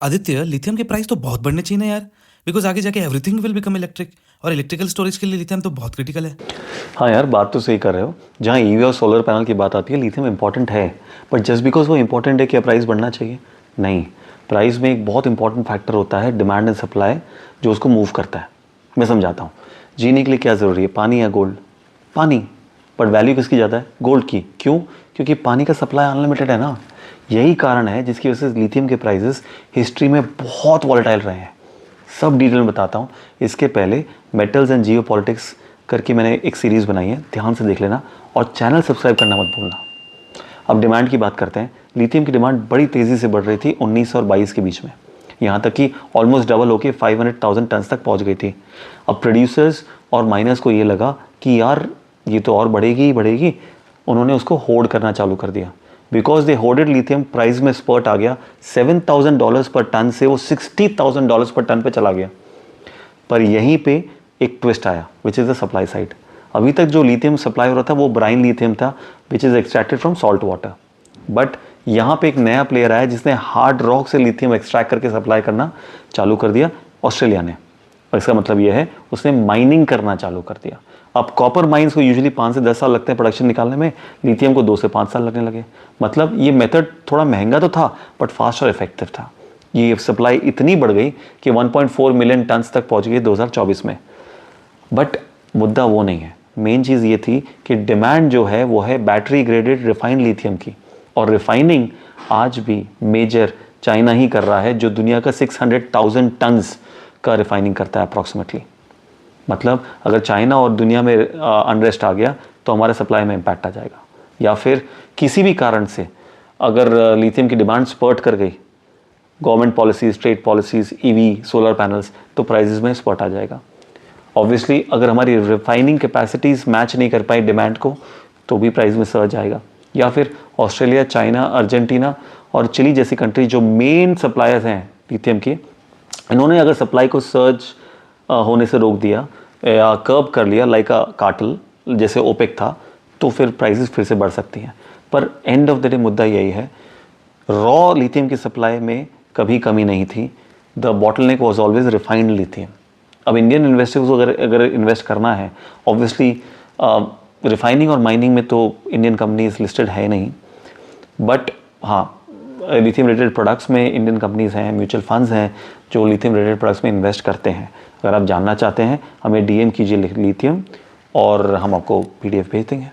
Aditya, lithium के price तो बहुत बढ़ने चाहिए ना यार, बिकॉज आगे जाके एवरीथिंग विल बिकम इलेक्ट्रिक और इलेक्ट्रिकल स्टोरेज के लिए लिथियम तो बहुत क्रिटिकल है। हाँ यार, बात तो सही कर रहे हो। जहाँ ईवी और सोलर पैनल की बात आती है, लिथियम इंपॉर्टेंट है। बट जस्ट बिकॉज वो इंपॉर्टेंट है, क्या प्राइस बढ़ना चाहिए? नहीं। प्राइस में एक बहुत इंपॉर्टेंट फैक्टर होता है डिमांड एंड सप्लाई, जो उसको मूव करता है। मैं समझाता हूँ। जीने के लिए क्या ज़रूरी है, पानी या गोल्ड? पानी। बट वैल्यू किसकी ज़्यादा है? गोल्ड की। क्यों? क्योंकि पानी का सप्लाई अनलिमिटेड है ना। यही कारण है जिसकी वजह से लिथियम के प्राइसेस हिस्ट्री में बहुत वॉलेटाइल रहे हैं। सब डिटेल में बताता हूँ। इसके पहले मेटल्स एंड जियो पॉलिटिक्स करके मैंने एक सीरीज़ बनाई है, ध्यान से देख लेना और चैनल सब्सक्राइब करना मत भूलना। अब डिमांड की बात करते हैं। लिथियम की डिमांड बड़ी तेज़ी से बढ़ रही थी 19 और 22 के बीच में, यहाँ तक कि ऑलमोस्ट डबल होकर 500,000 टन तक पहुँच गई थी। अब प्रोड्यूसर्स और माइनर्स को ये लगा कि यार ये तो और बढ़ेगी ही बढ़ेगी। उन्होंने उसको होल्ड करना चालू कर दिया। Because they holded lithium, price में स्पर्ट आ गया। $7,000 पर टन से वो $60,000 पर टन पे चला गया। पर यहीं पे एक ट्विस्ट आया, which is the supply side. अभी तक जो लिथियम सप्लाई हो रहा था वो ब्राइन लिथियम था, which is extracted from salt water. But यहाँ पे एक नया प्लेयर आया जिसने हार्ड रॉक से लिथियम एक्सट्रैक्ट करके सप्लाई करना चालू कर दिया, ऑस्ट्रेलिया ने। और इसका मतलब यह है उसने माइनिंग करना चालू कर दिया। अब कॉपर माइंस को यूजुअली 5 से 10 साल लगते हैं प्रोडक्शन निकालने में, लिथियम को 2 से 5 साल लगने लगे। मतलब ये मेथड थोड़ा महंगा तो था, बट फास्ट और इफेक्टिव था। ये सप्लाई इतनी बढ़ गई कि 1.4 मिलियन टन तक पहुंच गई 2024 में। बट मुद्दा वो नहीं है। मेन चीज़ ये थी कि डिमांड जो है वो है बैटरी ग्रेडेड रिफाइंड लिथियम की, और रिफाइनिंग आज भी मेजर चाइना ही कर रहा है, जो दुनिया का 600,000 टन्स का रिफाइनिंग करता है अप्रॉक्सीमेटली। मतलब अगर चाइना और दुनिया में अनरेस्ट आ गया तो हमारे सप्लाई में इम्पैक्ट आ जाएगा। या फिर किसी भी कारण से अगर लिथियम की डिमांड स्पर्ट कर गई, government policies, trade policies, EV, solar panels, तो प्राइसेस में स्पर्ट आ जाएगा। ऑब्वियसली अगर हमारी रिफाइनिंग कैपेसिटीज़ मैच नहीं कर पाई डिमांड को, तो भी प्राइस में सर्ज आएगा। या फिर ऑस्ट्रेलिया, चाइना, अर्जेंटीना और चिली जैसी कंट्री जो मेन सप्लायर्स हैं लिथियम के, इन्होंने अगर सप्लाई को सर्ज होने से रोक दिया या कर्ब कर लिया लाइक अ कार्टल, जैसे ओपेक था, तो फिर प्राइसेस फिर से बढ़ सकती हैं। पर एंड ऑफ द डे मुद्दा यही है, रॉ लिथियम की सप्लाई में कभी कमी नहीं थी। The bottleneck was always refined lithium. अब इंडियन इन्वेस्टर्स को अगर इन्वेस्ट करना है, ऑब्वियसली रिफाइनिंग और माइनिंग में तो इंडियन कंपनीज लिस्टेड है नहीं, बट हाँ लिथियम रिलेटेड प्रोडक्ट्स में इंडियन कंपनीज हैं, म्यूचुअल फंड्स हैं जो लिथियम रिलेटेड प्रोडक्ट्स में इन्वेस्ट करते हैं। अगर आप जानना चाहते हैं, हमें डीएम कीजिए लिथियम और हम आपको पीडीएफ भेज देंगे।